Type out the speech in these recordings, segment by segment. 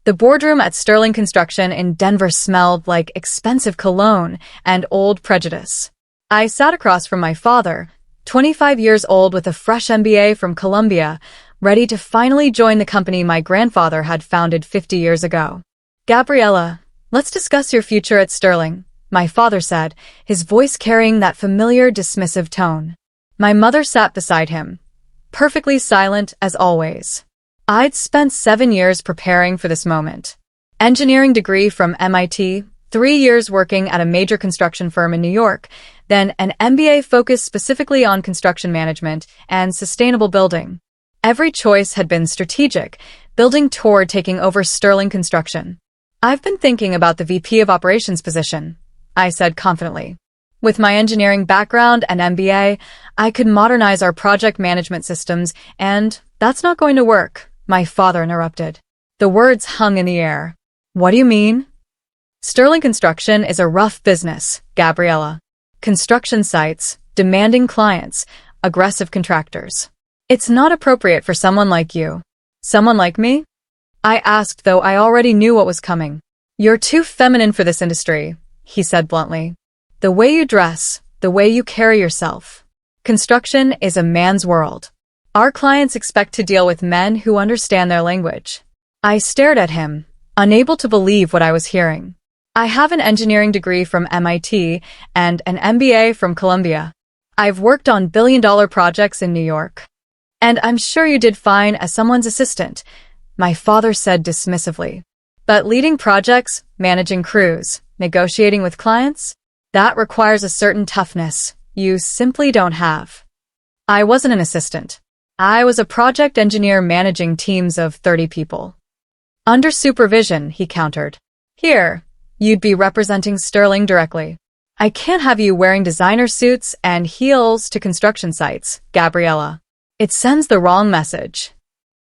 The boardroom at Sterling Construction in Denver smelled like expensive cologne and old prejudice. I sat across from my father, 25 years old with a fresh MBA from Columbia, ready to finally join the company my grandfather had founded 50 years ago. "Gabriella, let's discuss your future at Sterling," my father said, his voice carrying that familiar dismissive tone. My mother sat beside him, perfectly silent as always. I'd spent 7 years preparing for this moment. Engineering degree from MIT, 3 years working at a major construction firm in New York, then an MBA focused specifically on construction management and sustainable building. Every choice had been strategic, building toward taking over Sterling Construction. "I've been thinking about the VP of Operations position," I said confidently. "With my engineering background and MBA, I could modernize our project management systems, and that's not going to work," my father interrupted. The words hung in the air. "What do you mean?" "Sterling Construction is a rough business, Gabriella. Construction sites, demanding clients, aggressive contractors. It's not appropriate for someone like you." "Someone like me?" I asked, though I already knew what was coming. "You're too feminine for this industry," he said bluntly. "The way you dress, the way you carry yourself. Construction is a man's world. Our clients expect to deal with men who understand their language." I stared at him, unable to believe what I was hearing. "I have an engineering degree from MIT and an MBA from Columbia. I've worked on billion-dollar projects in New York. And I'm sure you did fine as someone's assistant," my father said dismissively. "But leading projects, managing crews, negotiating with clients, that requires a certain toughness you simply don't have." I wasn't an assistant. I was a project engineer managing teams of 30 people. "Under supervision," he countered. "Here, you'd be representing Sterling directly. I can't have you wearing designer suits and heels to construction sites, Gabriella. It sends the wrong message."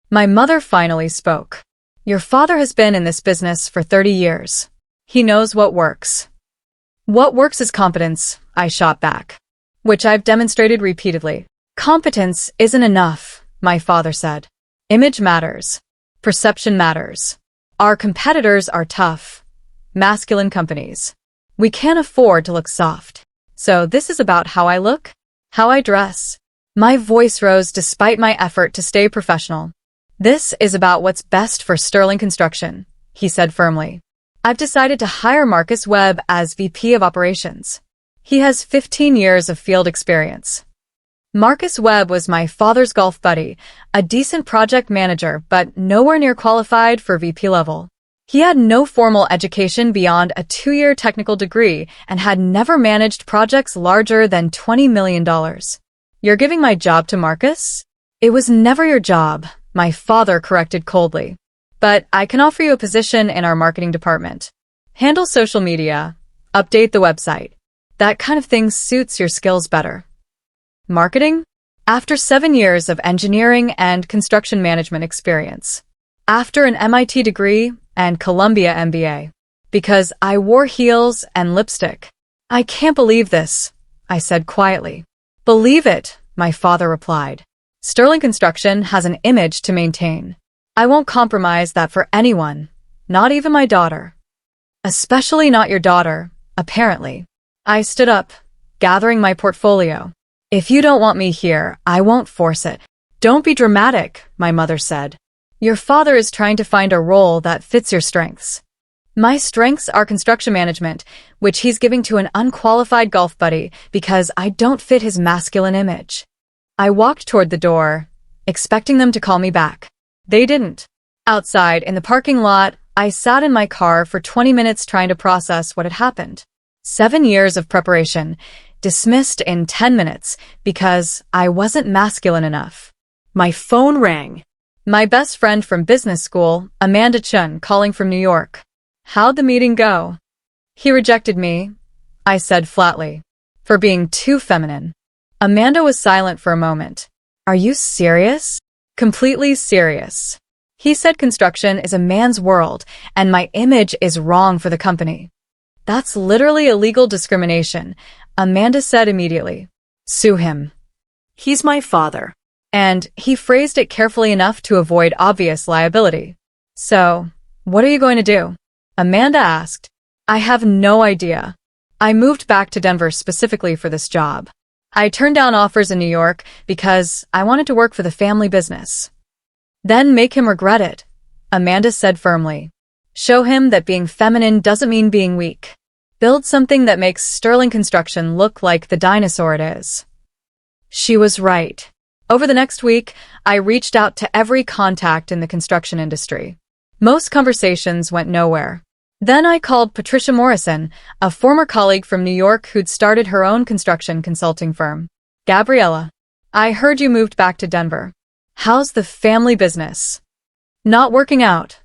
My mother finally spoke. "Your father has been in this business for 30 years. He knows what works." "What works is competence," I shot back. "Which I've demonstrated repeatedly." "Competence isn't enough," my father said. "Image matters. Perception matters. Our competitors are tough, masculine companies. We can't afford to look soft. So this is about how I look, how I dress." My voice rose despite my effort to stay professional. "This is about what's best for Sterling Construction," he said firmly. "I've decided to hire Marcus Webb as VP of Operations. He has 15 years of field experience." Marcus Webb was my father's golf buddy, a decent project manager but nowhere near qualified for VP level. He had no formal education beyond a 2-year technical degree and had never managed projects larger than $20 million. "You're giving my job to Marcus?" "It was never your job," my father corrected coldly. "But I can offer you a position in our marketing department. Handle social media, update the website. That kind of thing suits your skills better." Marketing? After 7 years of engineering and construction management experience. After an MIT degree and Columbia MBA. Because I wore heels and lipstick. "I can't believe this," I said quietly. "Believe it," my father replied. "Sterling Construction has an image to maintain. I won't compromise that for anyone, not even my daughter. Especially not your daughter, apparently." I stood up, gathering my portfolio. "If you don't want me here, I won't force it." "Don't be dramatic," my mother said. "Your father is trying to find a role that fits your strengths." My strengths are construction management, which he's giving to an unqualified golf buddy because I don't fit his masculine image. I walked toward the door, expecting them to call me back. They didn't. Outside, in the parking lot, I sat in my car for 20 minutes trying to process what had happened. 7 years of preparation, dismissed in 10 minutes because I wasn't masculine enough. My phone rang. My best friend from business school, Amanda Chun, calling from New York. "How'd the meeting go?" "He rejected me," I said flatly, "for being too feminine." Amanda was silent for a moment. "Are you serious?" "Completely serious. He said construction is a man's world, and my image is wrong for the company." "That's literally illegal discrimination," Amanda said immediately. "Sue him. He's my father." And he phrased it carefully enough to avoid obvious liability. "So, What are you going to do? Amanda asked. I have no idea. I moved back to Denver specifically for this job. I turned down offers in New York because I wanted to work for the family business. Then make him regret it, Amanda said firmly. Show him that being feminine doesn't mean being weak. Build something that makes Sterling Construction look like the dinosaur it is. She was right. Over the next week, I reached out to every contact in the construction industry. Most conversations went nowhere. Then I called Patricia Morrison, a former colleague from New York who'd started her own construction consulting firm. Gabriella, I heard you moved back to Denver. How's the family business? Not working out,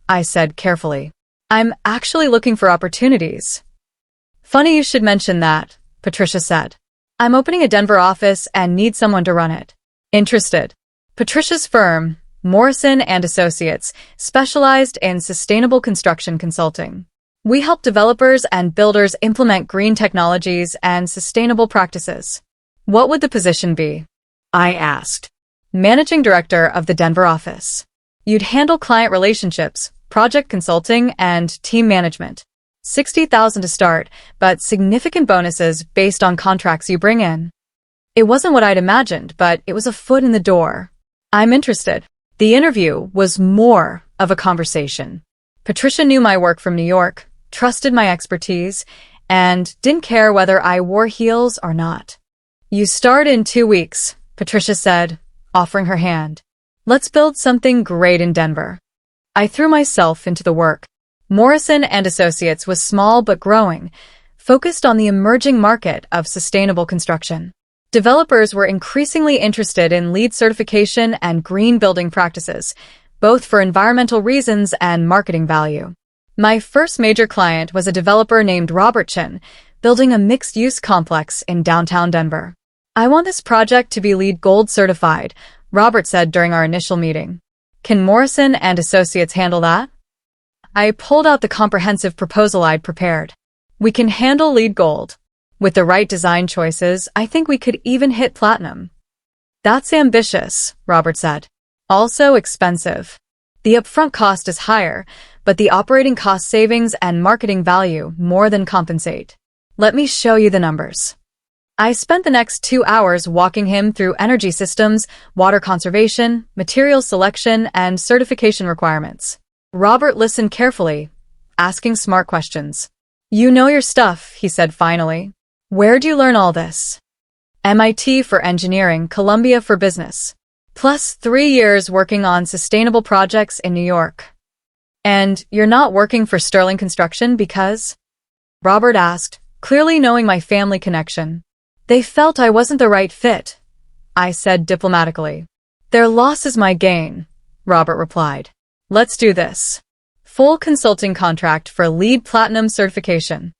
I said carefully. I'm actually looking for opportunities. Funny you should mention that, Patricia said. I'm opening a Denver office and need someone to run it. Interested? Patricia's firm, Morrison and Associates, specialized in sustainable construction consulting. We help developers and builders implement green technologies and sustainable practices. What would the position be? I asked. Managing Director of the Denver office. You'd handle client relationships, project consulting, and team management. $60,000 to start, but significant bonuses based on contracts you bring in. It wasn't what I'd imagined, but it was a foot in the door. I'm interested. The interview was more of a conversation. Patricia knew my work from New York, trusted my expertise, and didn't care whether I wore heels or not. You start in 2 weeks, Patricia said, offering her hand. Let's build something great in Denver. I threw myself into the work. Morrison and Associates was small but growing, focused on the emerging market of sustainable construction. Developers were increasingly interested in LEED certification and green building practices, both for environmental reasons and marketing value. My first major client was a developer named Robertson, building a mixed-use complex in downtown Denver. I want this project to be LEED Gold certified, Robert said during our initial meeting. Can Morrison and Associates handle that? I pulled out the comprehensive proposal I'd prepared. We can handle LEED Gold. With the right design choices, I think we could even hit platinum. That's ambitious, Robert said. Also expensive. The upfront cost is higher, but the operating cost savings and marketing value more than compensate. Let me show you the numbers. I spent the next 2 hours walking him through energy systems, water conservation, material selection, and certification requirements. Robert listened carefully, asking smart questions. You know your stuff, he said finally. Where'd you learn all this? MIT for engineering, Columbia for business. Plus 3 years working on sustainable projects in New York. And you're not working for Sterling Construction because? Robert asked, clearly knowing my family connection. They felt I wasn't the right fit, I said diplomatically. Their loss is my gain, Robert replied. Let's do this. Full consulting contract for LEED Platinum certification.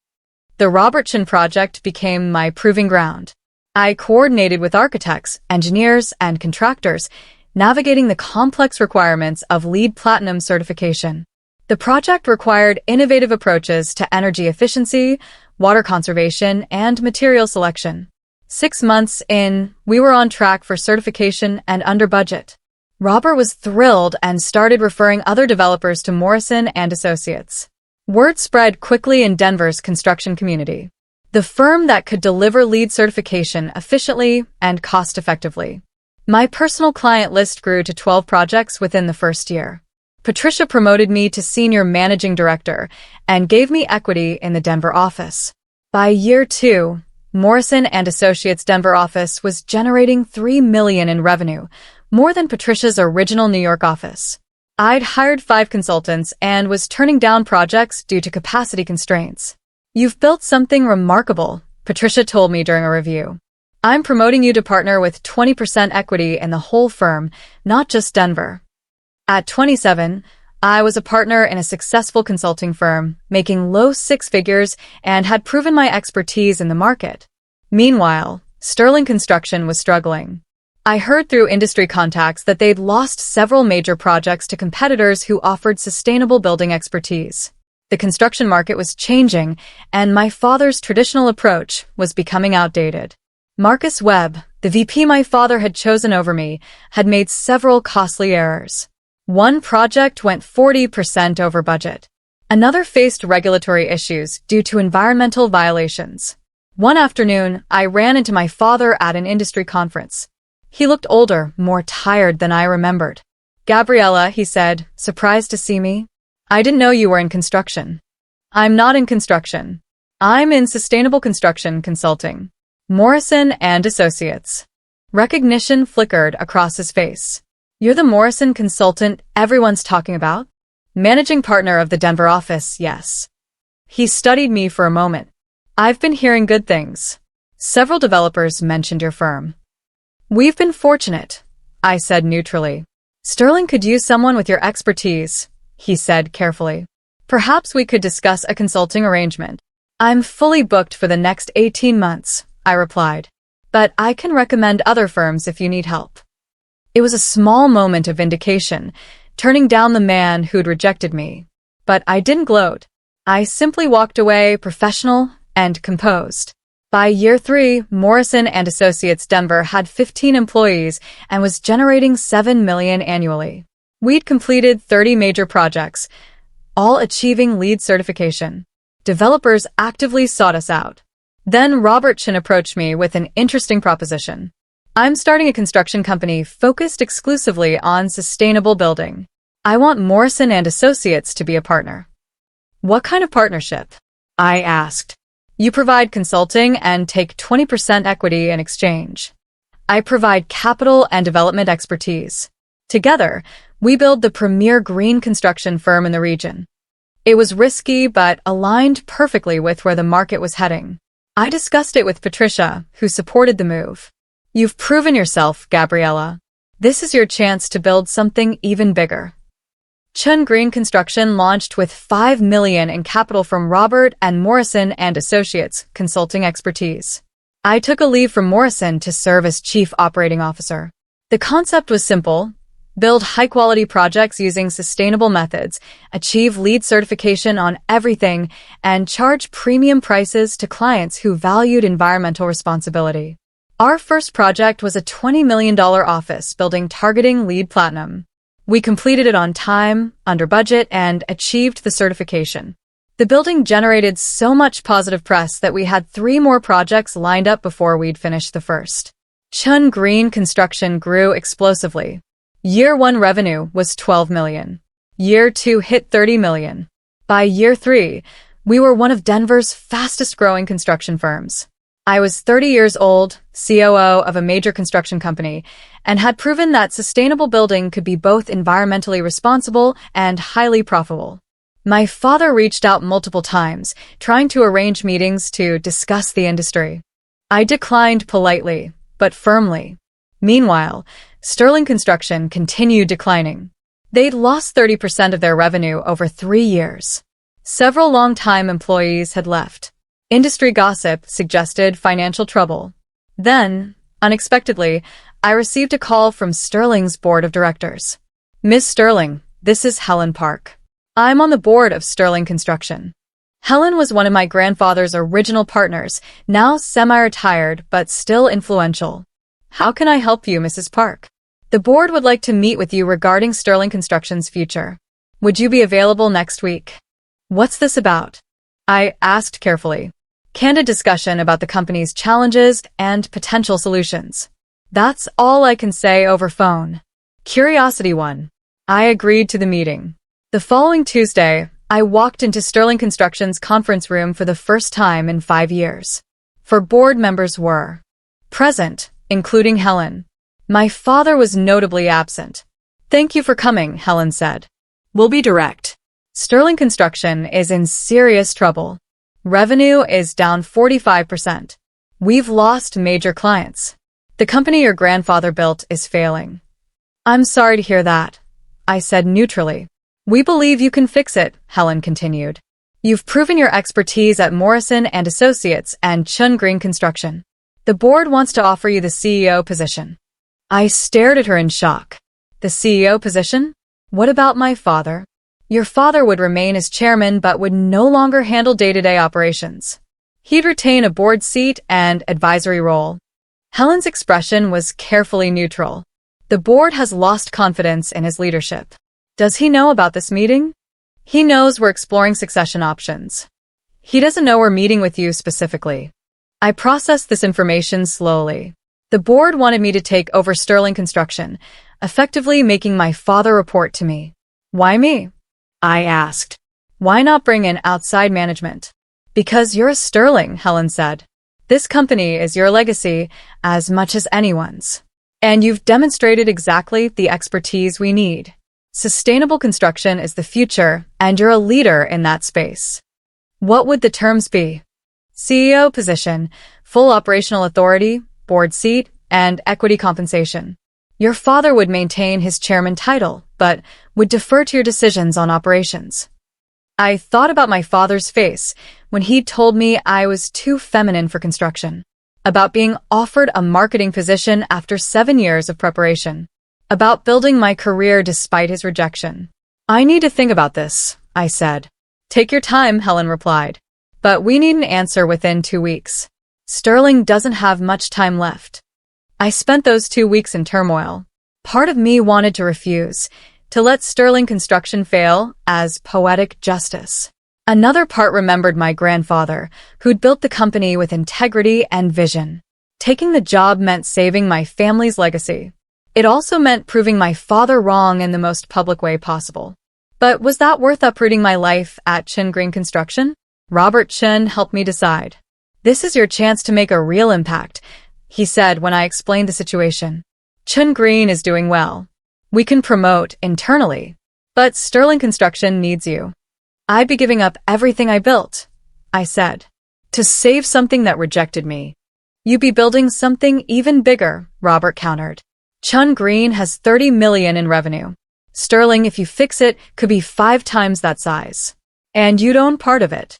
The Robertson project became my proving ground. I coordinated with architects, engineers, and contractors, navigating the complex requirements of LEED Platinum certification. The project required innovative approaches to energy efficiency, water conservation, and material selection. 6 months in, we were on track for certification and under budget. Robert was thrilled and started referring other developers to Morrison and Associates. Word spread quickly in Denver's construction community. The firm that could deliver LEED certification efficiently and cost-effectively. My personal client list grew to 12 projects within the first year. Patricia promoted me to Senior Managing Director and gave me equity in the Denver office. By year 2, Morrison and Associates Denver office was generating $3 million in revenue, more than Patricia's original New York office. I'd hired 5 consultants and was turning down projects due to capacity constraints. You've built something remarkable, Patricia told me during a review. I'm promoting you to partner with 20% equity in the whole firm, not just Denver. At 27, I was a partner in a successful consulting firm, making low 6 figures and had proven my expertise in the market. Meanwhile, Sterling Construction was struggling. I heard through industry contacts that they'd lost several major projects to competitors who offered sustainable building expertise. The construction market was changing, and my father's traditional approach was becoming outdated. Marcus Webb, the VP my father had chosen over me, had made several costly errors. One project went 40% over budget. Another faced regulatory issues due to environmental violations. One afternoon, I ran into my father at an industry conference. He looked older, more tired than I remembered. "Gabriella," he said, surprised to see me. "I didn't know you were in construction." "I'm not in construction. I'm in sustainable construction consulting. Morrison and Associates." Recognition flickered across his face. "You're the Morrison consultant everyone's talking about?" "Managing partner of the Denver office, yes." He studied me for a moment. "I've been hearing good things. Several developers mentioned your firm." "We've been fortunate," I said neutrally. "Sterling could use someone with your expertise," he said carefully. "Perhaps we could discuss a consulting arrangement." "I'm fully booked for the next 18 months, I replied. "But I can recommend other firms if you need help." It was a small moment of vindication, turning down the man who'd rejected me. But I didn't gloat. I simply walked away professional and composed. By year 3, Morrison and Associates Denver had 15 employees and was generating $7 million annually. We'd completed 30 major projects, all achieving LEED certification. Developers actively sought us out. Then Robert Chin approached me with an interesting proposition. "I'm starting a construction company focused exclusively on sustainable building. I want Morrison and Associates to be a partner." "What kind of partnership?" I asked. "You provide consulting and take 20% equity in exchange. I provide capital and development expertise. Together, we build the premier green construction firm in the region." It was risky but aligned perfectly with where the market was heading. I discussed it with Patricia, who supported the move. "You've proven yourself, Gabriella. This is your chance to build something even bigger." Chun Green Construction launched with $5 million in capital from Robert and Morrison and Associates consulting expertise. I took a leave from Morrison to serve as Chief Operating Officer. The concept was simple: build high-quality projects using sustainable methods, achieve LEED certification on everything, and charge premium prices to clients who valued environmental responsibility. Our first project was a $20 million office building targeting LEED Platinum. We completed it on time, under budget, and achieved the certification. The building generated so much positive press that we had 3 more projects lined up before we'd finished the first. Chun Green Construction grew explosively. Year 1 revenue was $12 million. Year 2 hit $30 million. By year 3, we were one of Denver's fastest-growing construction firms. I was 30 years old, COO of a major construction company, and had proven that sustainable building could be both environmentally responsible and highly profitable. My father reached out multiple times, trying to arrange meetings to discuss the industry. I declined politely, but firmly. Meanwhile, Sterling Construction continued declining. They'd lost 30% of their revenue over 3 years. Several long-time employees had left. Industry gossip suggested financial trouble. Then, unexpectedly, I received a call from Sterling's board of directors. "Ms. Sterling, this is Helen Park. I'm on the board of Sterling Construction." Helen was one of my grandfather's original partners, now semi-retired but still influential. "How can I help you, Mrs. Park?" "The board would like to meet with you regarding Sterling Construction's future. Would you be available next week?" "What's this about?" I asked carefully. "Candid discussion about the company's challenges and potential solutions." That's all I can say over phone. Curiosity won. I agreed to the meeting. The following Tuesday, I walked into Sterling Construction's conference room for the first time in 5 years. 4 board members were present, including Helen. My father was notably absent. "Thank you for coming," Helen said. "We'll be direct. Sterling Construction is in serious trouble. Revenue is down 45%. We've lost major clients. The company your grandfather built is failing." "I'm sorry to hear that," I said neutrally. "We believe you can fix it," Helen continued. "You've proven your expertise at Morrison and Associates and Chun Green Construction. The board wants to offer you the CEO position." I stared at her in shock. "The CEO position? What about my father?" "Your father would remain as chairman but would no longer handle day-to-day operations. He'd retain a board seat and advisory role." Helen's expression was carefully neutral. "The board has lost confidence in his leadership." Does he know about this meeting? He knows we're exploring succession options. He doesn't know we're meeting with you specifically. I processed this information slowly. The board wanted me to take over Sterling Construction, effectively making my father report to me. Why me? I asked. Why not bring in outside management? Because you're a Sterling, Helen said. This company is your legacy as much as anyone's. And you've demonstrated exactly the expertise we need. Sustainable construction is the future, and you're a leader in that space. What would the terms be? CEO position, full operational authority, board seat, and equity compensation. Your father would maintain his chairman title, but would defer to your decisions on operations. I thought about my father's face when he told me I was too feminine for construction, about being offered a marketing position after 7 years of preparation, about building my career despite his rejection. I need to think about this, I said. Take your time, Helen replied. But we need an answer within 2 weeks. Sterling doesn't have much time left. I spent those 2 weeks in turmoil. Part of me wanted to refuse, to let Sterling Construction fail as poetic justice. Another part remembered my grandfather, who'd built the company with integrity and vision. Taking the job meant saving my family's legacy. It also meant proving my father wrong in the most public way possible. But was that worth uprooting my life at Chin Green Construction? Robert Chin helped me decide. This is your chance to make a real impact, he said when I explained the situation. Chin Green is doing well. We can promote internally, but Sterling Construction needs you. I'd be giving up everything I built, I said, to save something that rejected me. You'd be building something even bigger, Robert countered. Chin Green has 30 million in revenue. Sterling, if you fix it, could be 5 times that size. And you'd own part of it.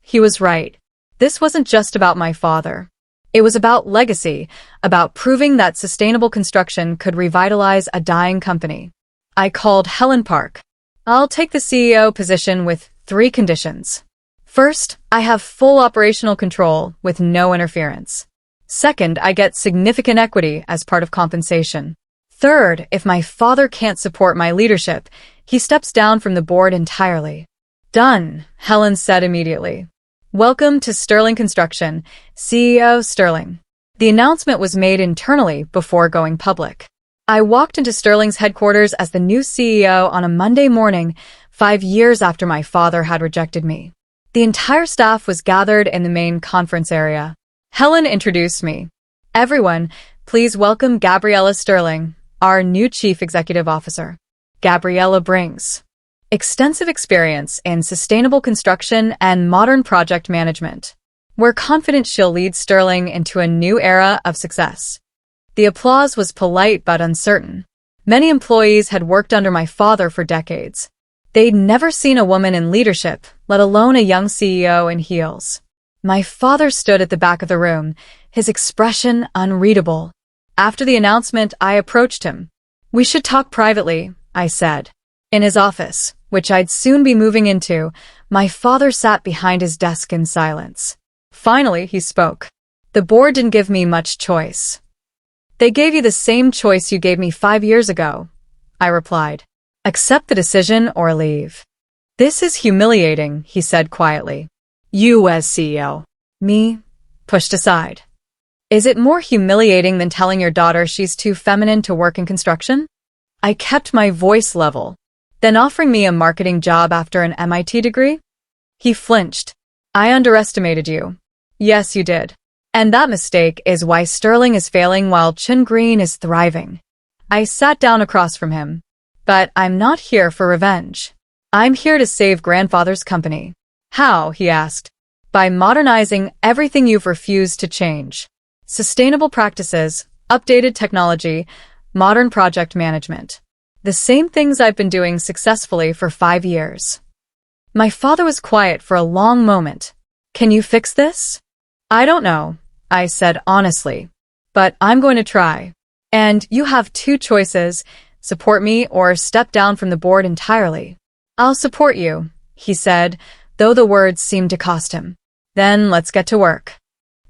He was right. This wasn't just about my father. It was about legacy, about proving that sustainable construction could revitalize a dying company. I called Helen Park. I'll take the CEO position with 3 conditions. First, I have full operational control with no interference. Second, I get significant equity as part of compensation. Third, if my father can't support my leadership, he steps down from the board entirely. Done, Helen said immediately. Welcome to Sterling Construction, CEO Sterling. The announcement was made internally before going public. I walked into Sterling's headquarters as the new CEO on a Monday morning, 5 years after my father had rejected me. The entire staff was gathered in the main conference area. Helen introduced me. Everyone, please welcome Gabriella Sterling, our new Chief Executive Officer. Gabriella brings extensive experience in sustainable construction and modern project management. We're confident she'll lead Sterling into a new era of success. The applause was polite but uncertain. Many employees had worked under my father for decades. They'd never seen a woman in leadership, let alone a young CEO in heels. My father stood at the back of the room, his expression unreadable. After the announcement, I approached him. We should talk privately, I said. In his office, which I'd soon be moving into, my father sat behind his desk in silence. Finally, he spoke. The board didn't give me much choice. They gave you the same choice you gave me 5 years ago, I replied. Accept the decision or leave. This is humiliating, he said quietly. You as CEO. Me? Pushed aside. Is it more humiliating than telling your daughter she's too feminine to work in construction? I kept my voice level. Then offering me a marketing job after an MIT degree? He flinched. I underestimated you. Yes, you did. And that mistake is why Sterling is failing while Chin Green is thriving. I sat down across from him. But I'm not here for revenge. I'm here to save grandfather's company. How? He asked. By modernizing everything you've refused to change. Sustainable practices, updated technology, modern project management. The same things I've been doing successfully for 5 years. My father was quiet for a long moment. Can you fix this? I don't know, I said honestly. But I'm going to try. And you have 2 choices, support me or step down from the board entirely. I'll support you, he said, though the words seemed to cost him. Then let's get to work.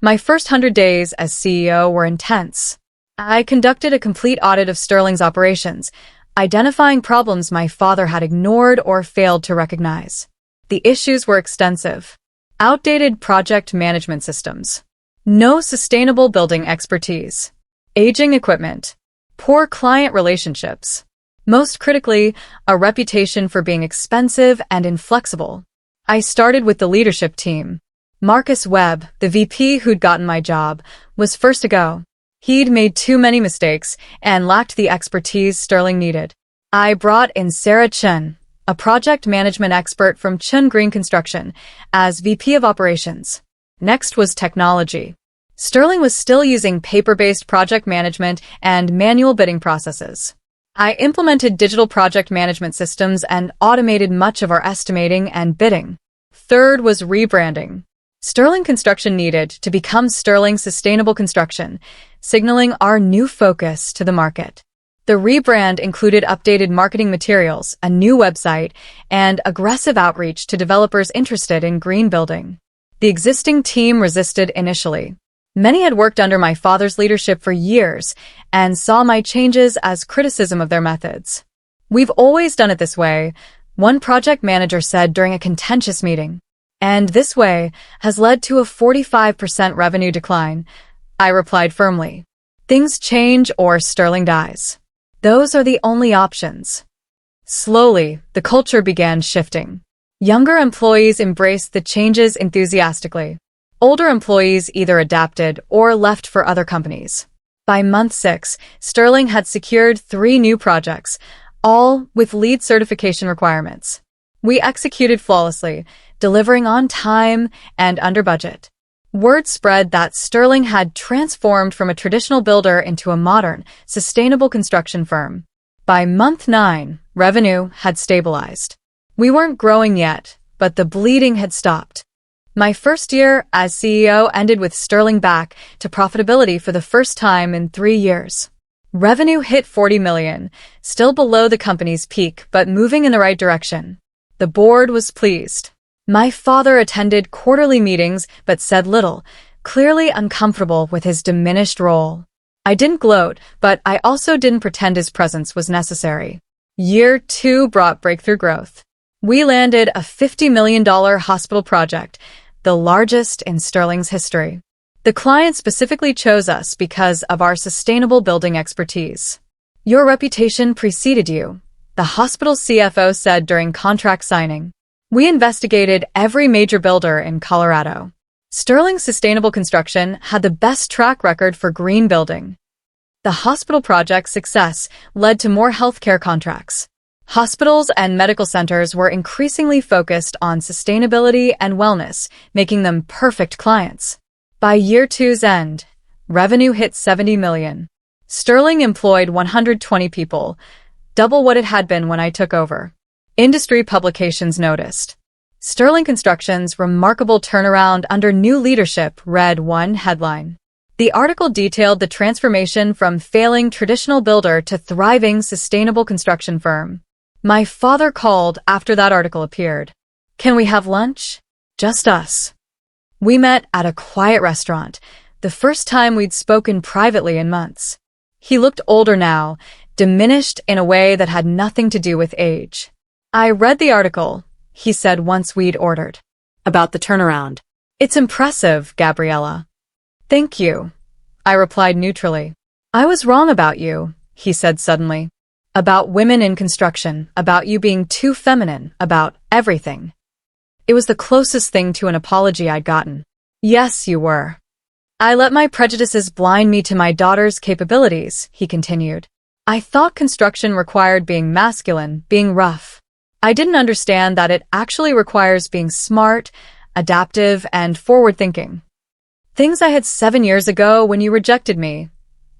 My first 100 days as CEO were intense. I conducted a complete audit of Sterling's operations, identifying problems my father had ignored or failed to recognize. The issues were extensive. Outdated project management systems. No sustainable building expertise. Aging equipment. Poor client relationships. Most critically, a reputation for being expensive and inflexible. I started with the leadership team. Marcus Webb, the VP who'd gotten my job, was first to go. He'd made too many mistakes and lacked the expertise Sterling needed. I brought in Sarah Chen, a project management expert from Chen Green Construction, as VP of Operations. Next was technology. Sterling was still using paper-based project management and manual bidding processes. I implemented digital project management systems and automated much of our estimating and bidding. Third was rebranding. Sterling Construction needed to become Sterling Sustainable Construction, signaling our new focus to the market. The rebrand included updated marketing materials, a new website, and aggressive outreach to developers interested in green building. The existing team resisted initially. Many had worked under my father's leadership for years and saw my changes as criticism of their methods. "We've always done it this way," one project manager said during a contentious meeting. "And this way has led to a 45% revenue decline," I replied firmly. "Things change or Sterling dies. Those are the only options." Slowly, the culture began shifting. Younger employees embraced the changes enthusiastically. Older employees either adapted or left for other companies. By month 6, Sterling had secured 3 new projects, all with LEED certification requirements. We executed flawlessly, delivering on time and under budget. Word spread that Sterling had transformed from a traditional builder into a modern, sustainable construction firm. By month 9, revenue had stabilized. We weren't growing yet, but the bleeding had stopped. My first year as CEO ended with Sterling back to profitability for the first time in 3 years. Revenue hit $40 million, still below the company's peak but moving in the right direction. The board was pleased. My father attended quarterly meetings but said little, clearly uncomfortable with his diminished role. I didn't gloat, but I also didn't pretend his presence was necessary. Year 2 brought breakthrough growth. We landed a $50 million hospital project, the largest in Sterling's history. The client specifically chose us because of our sustainable building expertise. "Your reputation preceded you," the hospital CFO said during contract signing. We investigated every major builder in Colorado. Sterling Sustainable Construction had the best track record for green building. The hospital project's success led to more healthcare contracts. Hospitals and medical centers were increasingly focused on sustainability and wellness, making them perfect clients. By year 2's end, revenue hit $70 million. Sterling employed 120 people, double what it had been when I took over. Industry publications noticed. Sterling Construction's remarkable turnaround under new leadership read one headline. The article detailed the transformation from failing traditional builder to thriving sustainable construction firm. My father called after that article appeared. "Can we have lunch?" Just us. We met at a quiet restaurant, the first time we'd spoken privately in months. He looked older now, diminished in a way that had nothing to do with age. "I read the article," he said once we'd ordered. "About the turnaround. It's impressive, Gabriella." "Thank you," I replied neutrally. "I was wrong about you," he said suddenly. "About women in construction, about you being too feminine, about everything." It was the closest thing to an apology I'd gotten. "Yes, you were. I let my prejudices blind me to my daughter's capabilities," he continued. "I thought construction required being masculine, being rough. I didn't understand that it actually requires being smart, adaptive, and forward-thinking. Things I had 7 years ago when you rejected me,"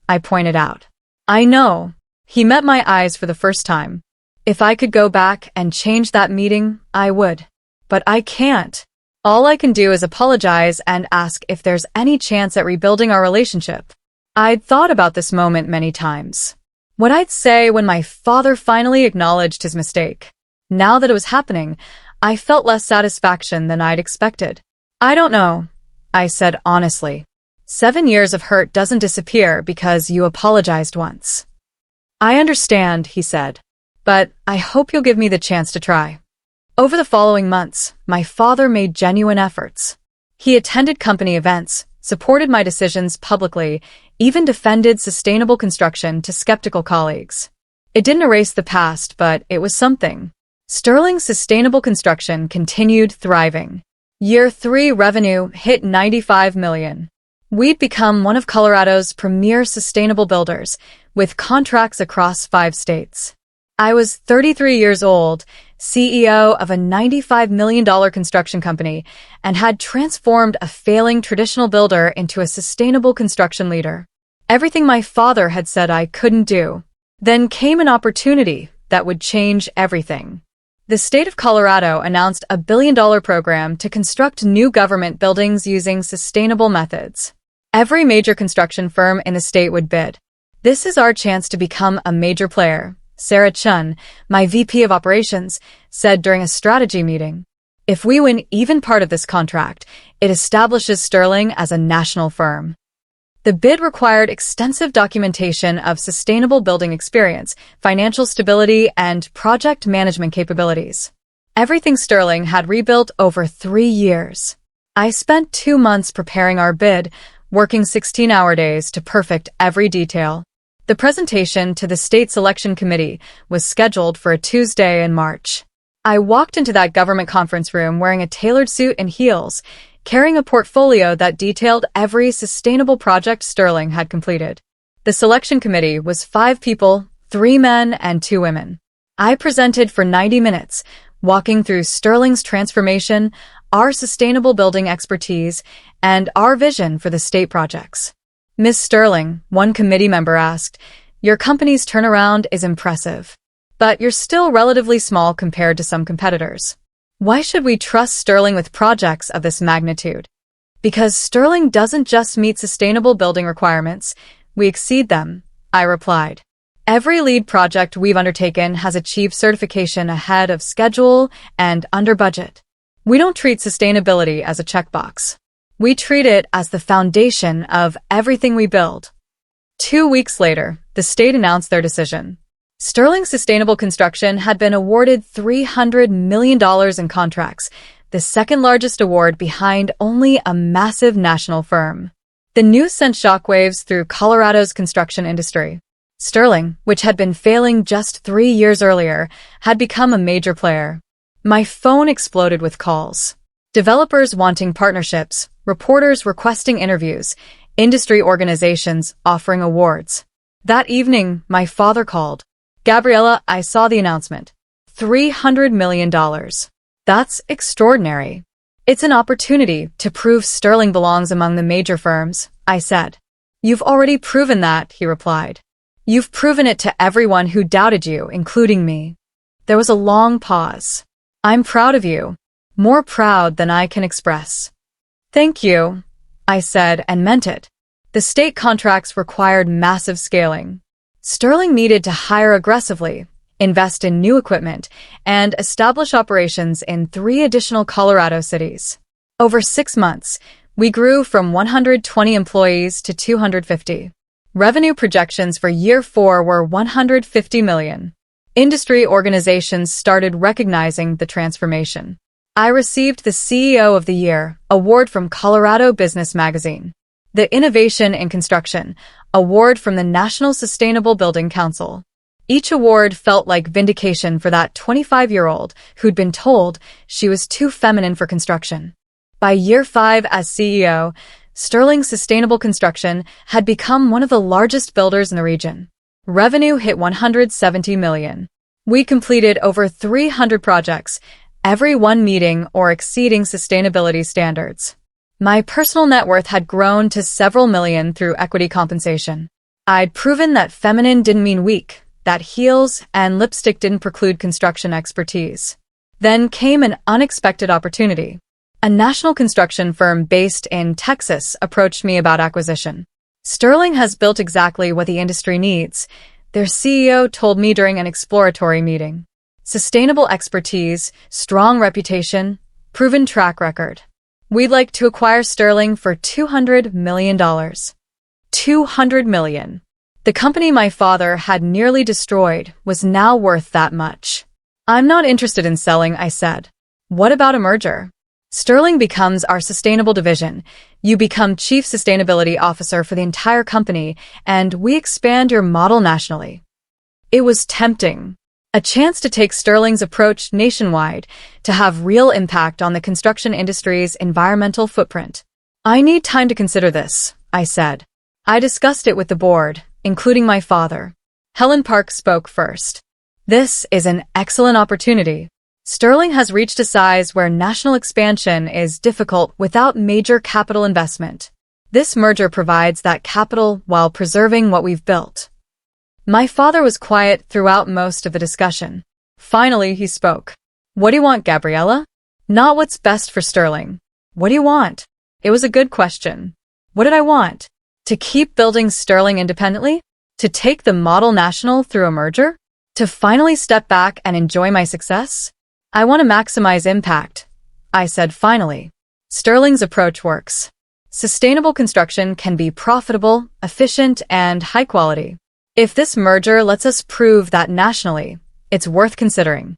I pointed out. "I know." He met my eyes for the first time. "If I could go back and change that meeting, I would. But I can't. All I can do is apologize and ask if there's any chance at rebuilding our relationship." I'd thought about this moment many times. What I'd say when my father finally acknowledged his mistake. Now that it was happening, I felt less satisfaction than I'd expected. "I don't know," I said honestly. 7 years of hurt doesn't disappear because you apologized once. "I understand," he said. but I hope you'll give me the chance to try. Over the following months, my father made genuine efforts. He attended company events, supported my decisions publicly, even defended sustainable construction to skeptical colleagues. It didn't erase the past, but it was something. Sterling's sustainable construction continued thriving. Year 3 revenue hit $95 million. We'd become one of Colorado's premier sustainable builders, with contracts across 5 states. I was 33 years old, CEO of a $95 million construction company, and had transformed a failing traditional builder into a sustainable construction leader. Everything my father had said I couldn't do. Then came an opportunity that would change everything. The state of Colorado announced a $1 billion program to construct new government buildings using sustainable methods. Every major construction firm in the state would bid. This is our chance to become a major player, Sarah Chun, my VP of Operations, said during a strategy meeting. If we win even part of this contract, it establishes Sterling as a national firm. The bid required extensive documentation of sustainable building experience, financial stability, and project management capabilities. Everything Sterling had rebuilt over 3 years. I spent 2 months preparing our bid, working 16-hour days to perfect every detail. The presentation to the state selection committee was scheduled for a Tuesday in March. I walked into that government conference room wearing a tailored suit and heels, carrying a portfolio that detailed every sustainable project Sterling had completed. The selection committee was 5 people, 3 men and 2 women. I presented for 90 minutes, walking through Sterling's transformation, our sustainable building expertise, and our vision for the state projects. Ms. Sterling, one committee member asked, "Your company's turnaround is impressive, but you're still relatively small compared to some competitors. Why should we trust Sterling with projects of this magnitude?" "Because Sterling doesn't just meet sustainable building requirements, we exceed them," I replied. "Every LEED project we've undertaken has achieved certification ahead of schedule and under budget. We don't treat sustainability as a checkbox. We treat it as the foundation of everything we build." 2 weeks later, the state announced their decision. Sterling Sustainable Construction had been awarded $300 million in contracts, the second largest award behind only a massive national firm. The news sent shockwaves through Colorado's construction industry. Sterling, which had been failing just 3 years earlier, had become a major player. My phone exploded with calls. Developers wanting partnerships, reporters requesting interviews, industry organizations offering awards. That evening, my father called. "Gabriella, I saw the announcement. $300 million. That's extraordinary. It's an opportunity to prove Sterling belongs among the major firms," I said. "You've already proven that," he replied. "You've proven it to everyone who doubted you, including me." There was a long pause. "I'm proud of you. More proud than I can express." "Thank you," I said, and meant it. The state contracts required massive scaling. Sterling needed to hire aggressively, invest in new equipment, and establish operations in 3 additional Colorado cities. Over 6 months, we grew from 120 employees to 250. Revenue projections for year 4 were $150 million. Industry organizations started recognizing the transformation. I received the CEO of the Year award from Colorado Business Magazine, the Innovation in Construction award from the National Sustainable Building Council. Each award felt like vindication for that 25-year-old who'd been told she was too feminine for construction. By year 5 as CEO, Sterling Sustainable Construction had become one of the largest builders in the region. Revenue hit $170 million. We completed over 300 projects, every one meeting or exceeding sustainability standards. My personal net worth had grown to several million through equity compensation. I'd proven that feminine didn't mean weak, that heels and lipstick didn't preclude construction expertise. Then came an unexpected opportunity. A national construction firm based in Texas approached me about acquisition. "Sterling has built exactly what the industry needs," their CEO told me during an exploratory meeting. "Sustainable expertise, strong reputation, proven track record. We'd like to acquire Sterling for $200 million. $200 million. The company my father had nearly destroyed was now worth that much. I'm not interested in selling, I said. What about a merger? Sterling becomes our sustainable division. You become chief sustainability officer for the entire company, and we expand your model nationally. It was tempting. A chance to take Sterling's approach nationwide, to have real impact on the construction industry's environmental footprint. I need time to consider this, I said. I discussed it with the board, including my father. Helen Park spoke first. This is an excellent opportunity. Sterling has reached a size where national expansion is difficult without major capital investment. This merger provides that capital while preserving what we've built. My father was quiet throughout most of the discussion. Finally, he spoke. What do you want, Gabriella? Not what's best for Sterling. What do you want? It was a good question. What did I want? To keep building Sterling independently? To take the model national through a merger? To finally step back and enjoy my success? I want to maximize impact, I said finally. Sterling's approach works. Sustainable construction can be profitable, efficient, and high quality. If this merger lets us prove that nationally, it's worth considering.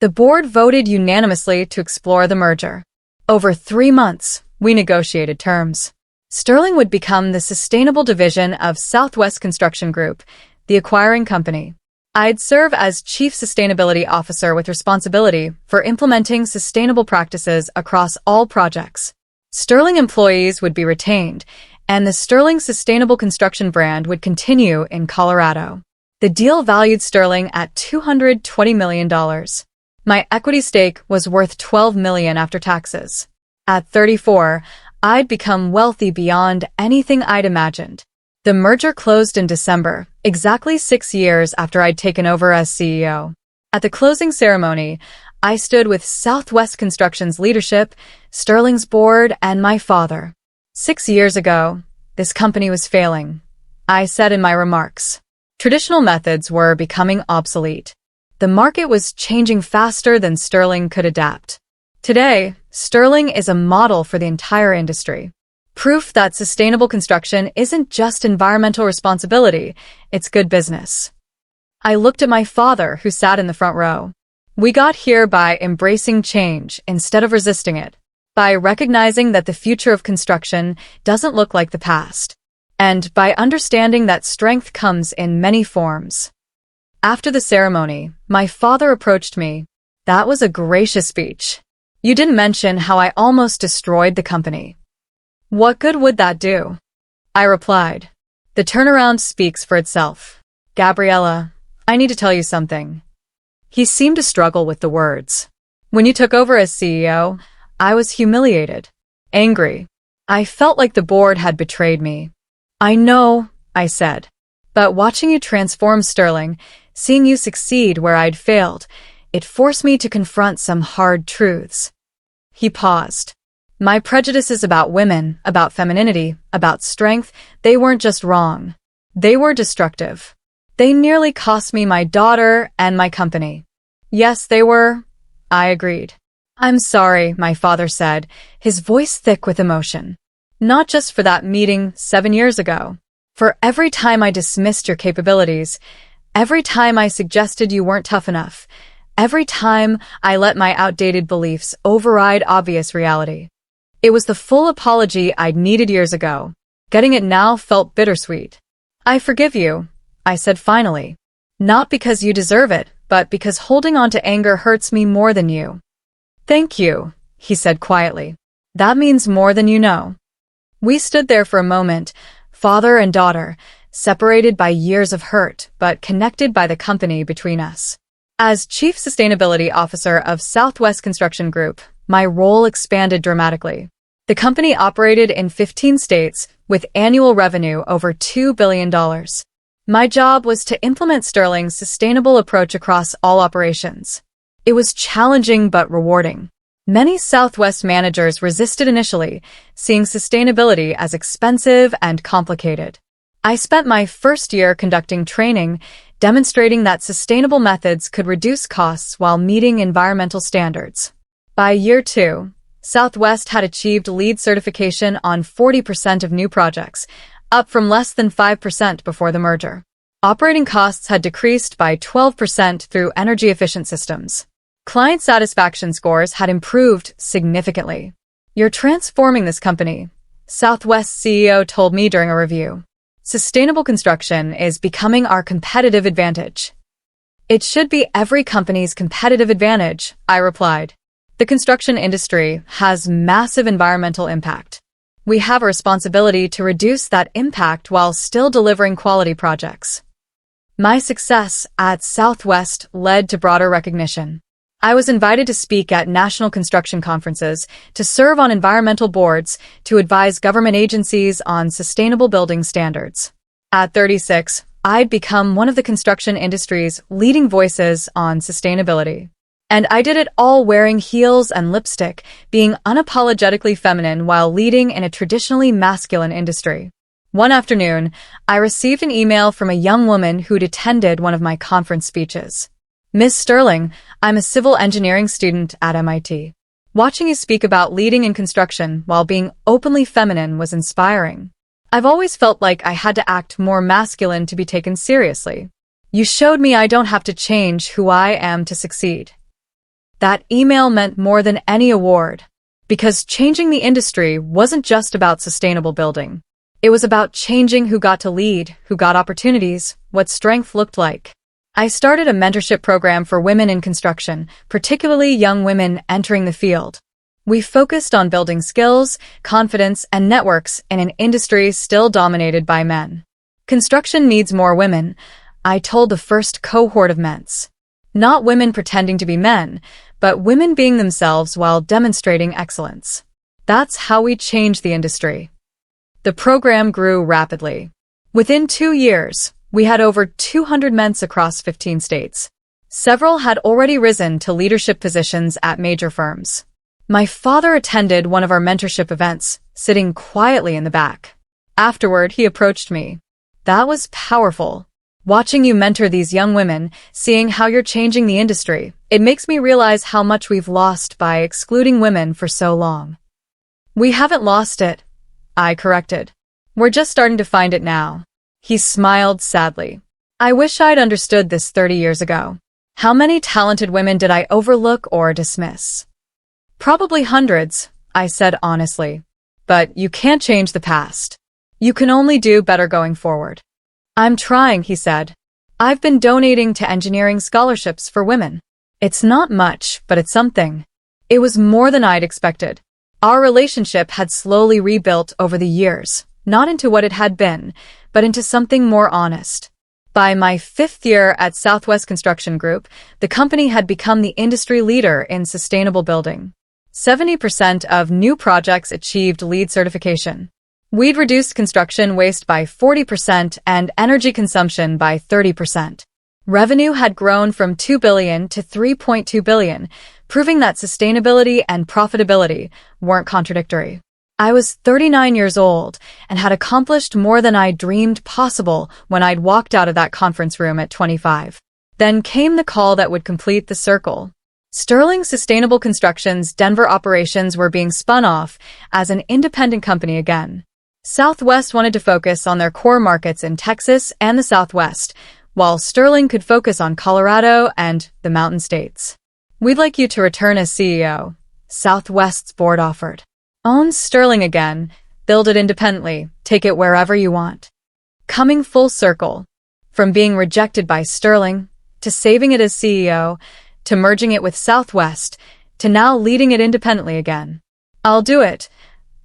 The board voted unanimously to explore the merger. Over 3 months, we negotiated terms. Sterling would become the sustainable division of Southwest Construction Group, the acquiring company. I'd serve as Chief Sustainability Officer with responsibility for implementing sustainable practices across all projects. Sterling employees would be retained, and the Sterling Sustainable Construction brand would continue in Colorado. The deal valued Sterling at $220 million. My equity stake was worth $12 million after taxes. At 34, I'd become wealthy beyond anything I'd imagined. The merger closed in December, exactly 6 years after I'd taken over as CEO. At the closing ceremony, I stood with Southwest Construction's leadership, Sterling's board, and my father. 6 years ago, this company was failing, I said in my remarks. Traditional methods were becoming obsolete. The market was changing faster than Sterling could adapt. Today, Sterling is a model for the entire industry. Proof that sustainable construction isn't just environmental responsibility, it's good business. I looked at my father, who sat in the front row. We got here by embracing change instead of resisting it, by recognizing that the future of construction doesn't look like the past, and by understanding that strength comes in many forms. After the ceremony, my father approached me. That was a gracious speech. You didn't mention how I almost destroyed the company. What good would that do? I replied. The turnaround speaks for itself. Gabriella, I need to tell you something. He seemed to struggle with the words. When you took over as CEO, I was humiliated, angry. I felt like the board had betrayed me. I know, I said, but watching you transform Sterling, seeing you succeed where I'd failed, it forced me to confront some hard truths. He paused. My prejudices about women, about femininity, about strength, they weren't just wrong. They were destructive. They nearly cost me my daughter and my company. Yes, they were. I agreed. I'm sorry, my father said, his voice thick with emotion. Not just for that meeting 7 years ago. For every time I dismissed your capabilities, every time I suggested you weren't tough enough, every time I let my outdated beliefs override obvious reality. It was the full apology I'd needed years ago. Getting it now felt bittersweet. I forgive you, I said finally. Not because you deserve it, but because holding on to anger hurts me more than you. Thank you, he said quietly. That means more than you know. We stood there for a moment, father and daughter, separated by years of hurt, but connected by the company between us. As Chief Sustainability Officer of Southwest Construction Group, my role expanded dramatically. The company operated in 15 states with annual revenue over $2 billion. My job was to implement Sterling's sustainable approach across all operations. It was challenging but rewarding. Many Southwest managers resisted initially, seeing sustainability as expensive and complicated. I spent my first year conducting training, demonstrating that sustainable methods could reduce costs while meeting environmental standards. By year 2, Southwest had achieved LEED certification on 40% of new projects, up from less than 5% before the merger. Operating costs had decreased by 12% through energy-efficient systems. Client satisfaction scores had improved significantly. "You're transforming this company," Southwest CEO told me during a review. "Sustainable construction is becoming our competitive advantage." "It should be every company's competitive advantage," I replied. "The construction industry has massive environmental impact. We have a responsibility to reduce that impact while still delivering quality projects." My success at Southwest led to broader recognition. I was invited to speak at national construction conferences, to serve on environmental boards, to advise government agencies on sustainable building standards. At 36, I'd become one of the construction industry's leading voices on sustainability. And I did it all wearing heels and lipstick, being unapologetically feminine while leading in a traditionally masculine industry. One afternoon, I received an email from a young woman who'd attended one of my conference speeches. "Ms. Sterling, I'm a civil engineering student at MIT. Watching you speak about leading in construction while being openly feminine was inspiring. I've always felt like I had to act more masculine to be taken seriously. You showed me I don't have to change who I am to succeed." That email meant more than any award, because changing the industry wasn't just about sustainable building. It was about changing who got to lead, who got opportunities, what strength looked like. I started a mentorship program for women in construction, particularly young women entering the field. We focused on building skills, confidence, and networks in an industry still dominated by men. "Construction needs more women," I told the first cohort of ments. Not women pretending to be men, but women being themselves while demonstrating excellence. That's how we changed the industry. The program grew rapidly. Within 2 years, we had over 200 ments across 15 states. Several had already risen to leadership positions at major firms. My father attended one of our mentorship events, sitting quietly in the back. Afterward, he approached me. "That was powerful. Watching you mentor these young women, seeing how you're changing the industry, it makes me realize how much we've lost by excluding women for so long." "We haven't lost it," I corrected. "We're just starting to find it now." He smiled sadly. "I wish I'd understood this 30 years ago. How many talented women did I overlook or dismiss?" "Probably hundreds," I said honestly. "But you can't change the past. You can only do better going forward." "I'm trying," he said. "I've been donating to engineering scholarships for women. It's not much, but it's something." It was more than I'd expected. Our relationship had slowly rebuilt over the years, not into what it had been, but into something more honest. By my 5th year at Southwest Construction Group, the company had become the industry leader in sustainable building. 70% of new projects achieved LEED certification. We'd reduced construction waste by 40% and energy consumption by 30%. Revenue had grown from $2 billion to $3.2 billion, proving that sustainability and profitability weren't contradictory. I was 39 years old and had accomplished more than I dreamed possible when I'd walked out of that conference room at 25. Then came the call that would complete the circle. Sterling Sustainable Construction's Denver operations were being spun off as an independent company again. Southwest wanted to focus on their core markets in Texas and the Southwest, while Sterling could focus on Colorado and the Mountain States. "We'd like you to return as CEO," Southwest's board offered. "Own Sterling again, build it independently, take it wherever you want." Coming full circle, from being rejected by Sterling, to saving it as CEO, to merging it with Southwest, to now leading it independently again. "I'll do it,"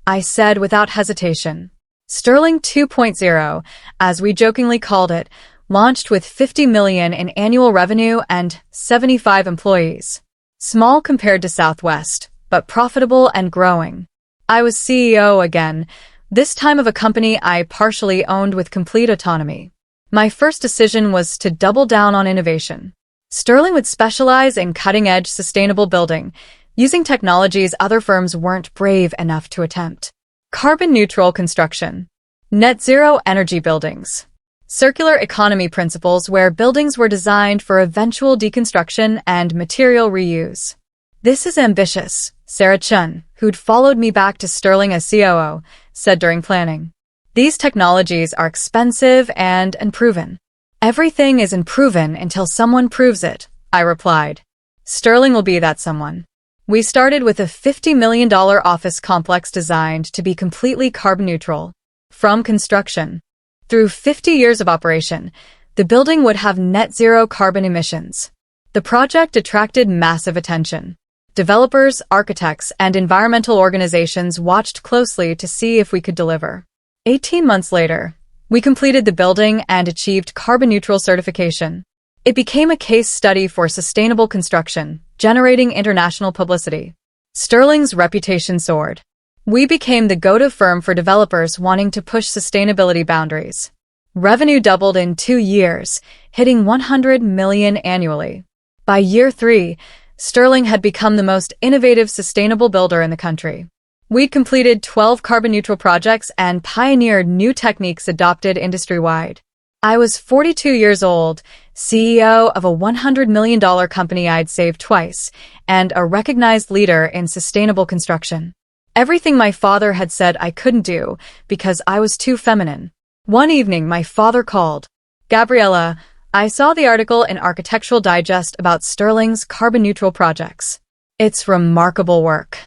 I said without hesitation. Sterling 2.0, as we jokingly called it, launched with $50 million in annual revenue and 75 employees. Small compared to Southwest, but profitable and growing. I was CEO again, this time of a company I partially owned with complete autonomy. My first decision was to double down on innovation. Sterling would specialize in cutting-edge sustainable building, using technologies other firms weren't brave enough to attempt. Carbon-neutral construction. Net-zero energy buildings. Circular economy principles where buildings were designed for eventual deconstruction and material reuse. "This is ambitious," Sarah Chun, who'd followed me back to Sterling as COO, said during planning. These technologies are expensive and unproven. Everything is unproven until someone proves it, I replied. Sterling will be that someone. We started with a $50 million office complex designed to be completely carbon neutral. From construction through 50 years of operation, the building would have net zero carbon emissions. The project attracted massive attention. Developers, architects, and environmental organizations watched closely to see if we could deliver. 18 months later, we completed the building and achieved carbon neutral certification. It became a case study for sustainable construction, generating international publicity. Sterling's reputation soared. We became the go-to firm for developers wanting to push sustainability boundaries. Revenue doubled in 2 years, hitting $100 million annually. By year 3, Sterling had become the most innovative sustainable builder in the country. We'd completed 12 carbon-neutral projects and pioneered new techniques adopted industry-wide. I was 42 years old, CEO of a $100 million company I'd saved twice, and a recognized leader in sustainable construction. Everything my father had said I couldn't do because I was too feminine. One evening, my father called. Gabriella, I saw the article in Architectural Digest about Sterling's carbon-neutral projects. It's remarkable work.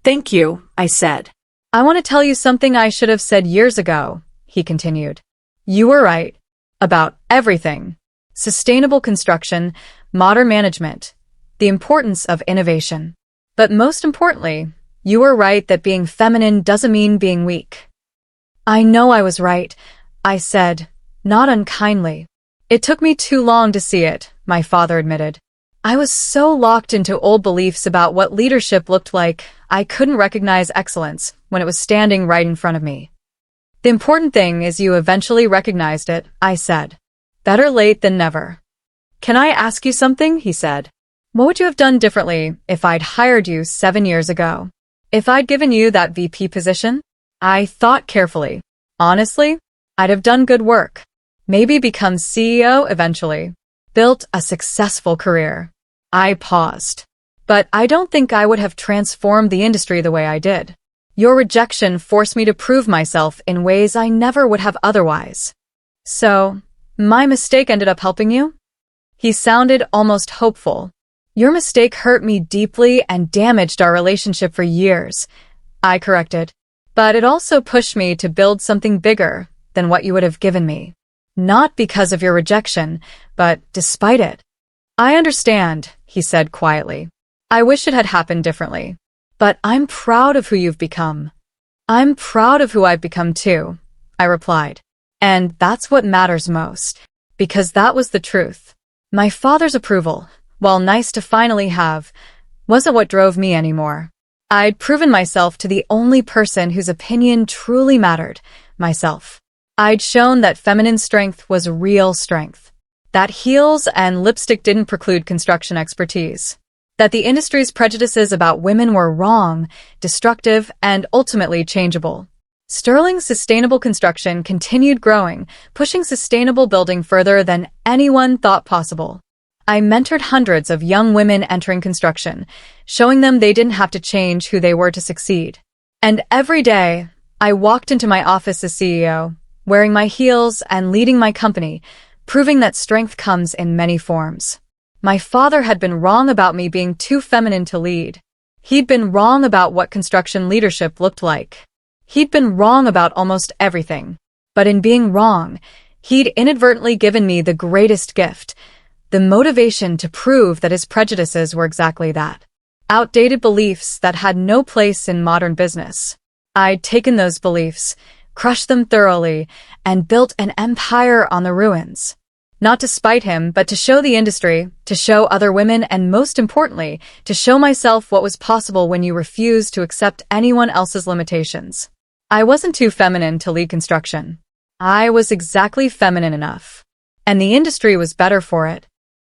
Thank you, I said. I want to tell you something I should have said years ago, he continued. You were right. About everything. Sustainable construction, modern management, the importance of innovation. But most importantly, you were right that being feminine doesn't mean being weak. I know I was right, I said, not unkindly. It took me too long to see it, my father admitted. I was so locked into old beliefs about what leadership looked like, I couldn't recognize excellence when it was standing right in front of me. The important thing is you eventually recognized it, I said. Better late than never. Can I ask you something? He said. What would you have done differently if I'd hired you 7 years ago? If I'd given you that VP position? I thought carefully. Honestly, I'd have done good work. Maybe become CEO eventually. Built a successful career. I paused. But I don't think I would have transformed the industry the way I did. Your rejection forced me to prove myself in ways I never would have otherwise. So, my mistake ended up helping you? He sounded almost hopeful. Your mistake hurt me deeply and damaged our relationship for years, I corrected. But it also pushed me to build something bigger than what you would have given me. Not because of your rejection, but despite it. I understand, he said quietly. I wish it had happened differently. But I'm proud of who you've become. I'm proud of who I've become too, I replied. And that's what matters most. Because that was the truth. My father's approval, while nice to finally have, wasn't what drove me anymore. I'd proven myself to the only person whose opinion truly mattered, myself. I'd shown that feminine strength was real strength. That heels and lipstick didn't preclude construction expertise. That the industry's prejudices about women were wrong, destructive, and ultimately changeable. Sterling's sustainable construction continued growing, pushing sustainable building further than anyone thought possible. I mentored hundreds of young women entering construction, showing them they didn't have to change who they were to succeed. And every day, I walked into my office as CEO, wearing my heels and leading my company, proving that strength comes in many forms. My father had been wrong about me being too feminine to lead. He'd been wrong about what construction leadership looked like. He'd been wrong about almost everything. But in being wrong, he'd inadvertently given me the greatest gift, the motivation to prove that his prejudices were exactly that. Outdated beliefs that had no place in modern business. I'd taken those beliefs, crushed them thoroughly, and built an empire on the ruins. Not to spite him, but to show the industry, to show other women, and most importantly, to show myself what was possible when you refused to accept anyone else's limitations. I wasn't too feminine to lead construction. I was exactly feminine enough. And the industry was better for it.